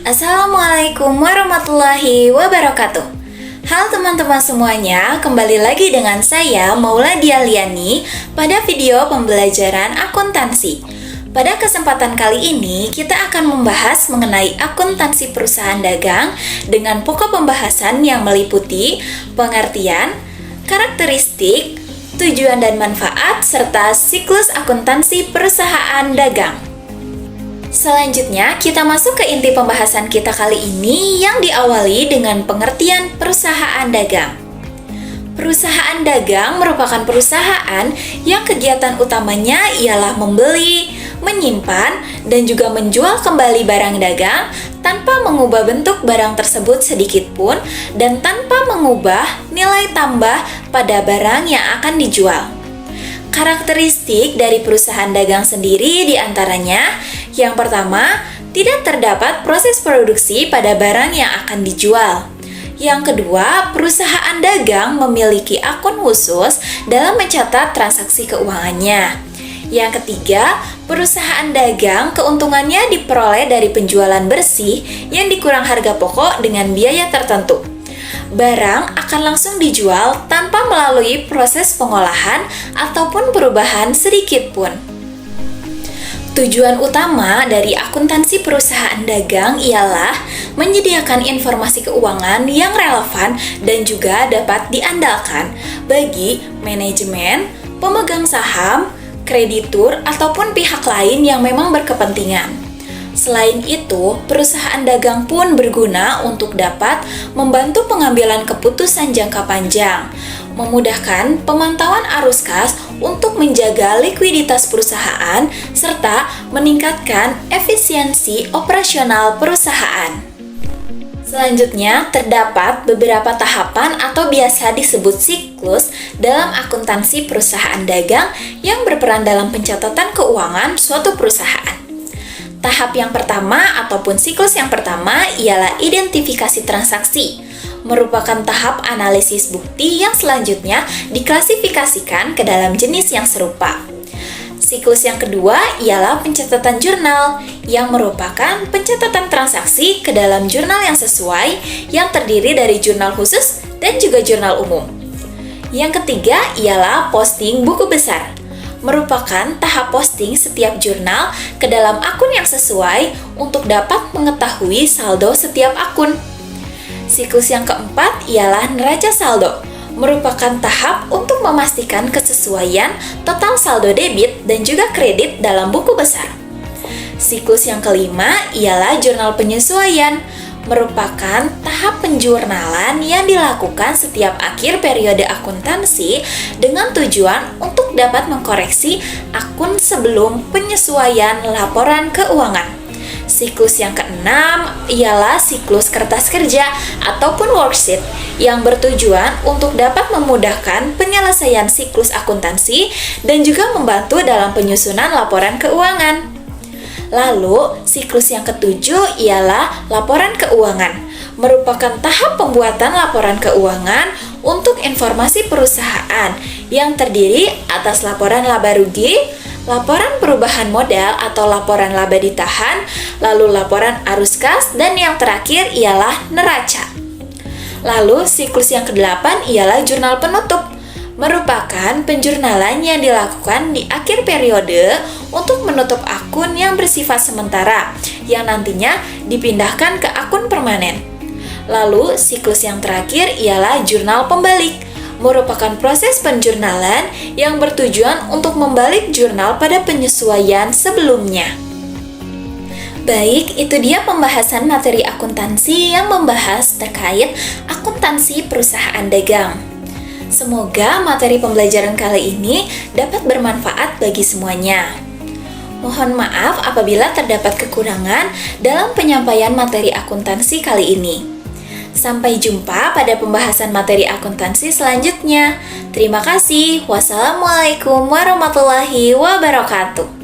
Assalamualaikum warahmatullahi wabarakatuh. Halo teman-teman semuanya, kembali lagi dengan saya Maula Dialiani pada video pembelajaran akuntansi. Pada kesempatan kali ini, kita akan membahas mengenai akuntansi perusahaan dagang dengan pokok pembahasan yang meliputi pengertian, karakteristik, tujuan dan manfaat, serta siklus akuntansi perusahaan dagang. Selanjutnya, kita masuk ke inti pembahasan kita kali ini yang diawali dengan pengertian perusahaan dagang. Perusahaan dagang merupakan perusahaan yang kegiatan utamanya ialah membeli, menyimpan, dan juga menjual kembali barang dagang tanpa mengubah bentuk barang tersebut sedikit pun dan tanpa mengubah nilai tambah pada barang yang akan dijual. Karakteristik dari perusahaan dagang sendiri diantaranya, yang pertama, tidak terdapat proses produksi pada barang yang akan dijual. Yang kedua, perusahaan dagang memiliki akun khusus dalam mencatat transaksi keuangannya. Yang ketiga, perusahaan dagang keuntungannya diperoleh dari penjualan bersih yang dikurang harga pokok dengan biaya tertentu. Barang akan langsung dijual tanpa melalui proses pengolahan ataupun perubahan sedikit pun. Tujuan utama dari akuntansi perusahaan dagang ialah menyediakan informasi keuangan yang relevan dan juga dapat diandalkan bagi manajemen, pemegang saham, kreditur, ataupun pihak lain yang memang berkepentingan. Selain itu, perusahaan dagang pun berguna untuk dapat membantu pengambilan keputusan jangka panjang, memudahkan pemantauan arus kas untuk menjaga likuiditas perusahaan, serta meningkatkan efisiensi operasional perusahaan. Selanjutnya, terdapat beberapa tahapan atau biasa disebut siklus dalam akuntansi perusahaan dagang yang berperan dalam pencatatan keuangan suatu perusahaan. Tahap yang pertama ataupun siklus yang pertama ialah identifikasi transaksi, merupakan tahap analisis bukti yang selanjutnya diklasifikasikan ke dalam jenis yang serupa. Siklus yang kedua ialah pencatatan jurnal, yang merupakan pencatatan transaksi ke dalam jurnal yang sesuai, yang terdiri dari jurnal khusus dan juga jurnal umum. Yang ketiga ialah posting buku besar, merupakan tahap posting setiap jurnal ke dalam akun yang sesuai untuk dapat mengetahui saldo setiap akun. Siklus yang keempat ialah neraca saldo, merupakan tahap untuk memastikan kesesuaian total saldo debit dan juga kredit dalam buku besar. Siklus yang kelima ialah jurnal penyesuaian, merupakan tahap penjurnalan yang dilakukan setiap akhir periode akuntansi dengan tujuan untuk dapat mengkoreksi akun sebelum penyesuaian laporan keuangan. Siklus yang keenam ialah siklus kertas kerja ataupun worksheet yang bertujuan untuk dapat memudahkan penyelesaian siklus akuntansi dan juga membantu dalam penyusunan laporan keuangan. Lalu, siklus yang ketujuh ialah laporan keuangan, merupakan tahap pembuatan laporan keuangan untuk informasi perusahaan yang terdiri atas laporan laba rugi, laporan perubahan modal atau laporan laba ditahan, lalu laporan arus kas, dan yang terakhir ialah neraca. Lalu, siklus yang kedelapan ialah jurnal penutup, merupakan penjurnalan yang dilakukan di akhir periode untuk menutup akun yang bersifat sementara yang nantinya dipindahkan ke akun permanen. Lalu, siklus yang terakhir ialah jurnal pembalik, merupakan proses penjurnalan yang bertujuan untuk membalik jurnal pada penyesuaian sebelumnya. Baik, itu dia pembahasan materi akuntansi yang membahas terkait akuntansi perusahaan dagang. Semoga materi pembelajaran kali ini dapat bermanfaat bagi semuanya. Mohon maaf apabila terdapat kekurangan dalam penyampaian materi akuntansi kali ini. Sampai jumpa pada pembahasan materi akuntansi selanjutnya. Terima kasih. Wassalamualaikum warahmatullahi wabarakatuh.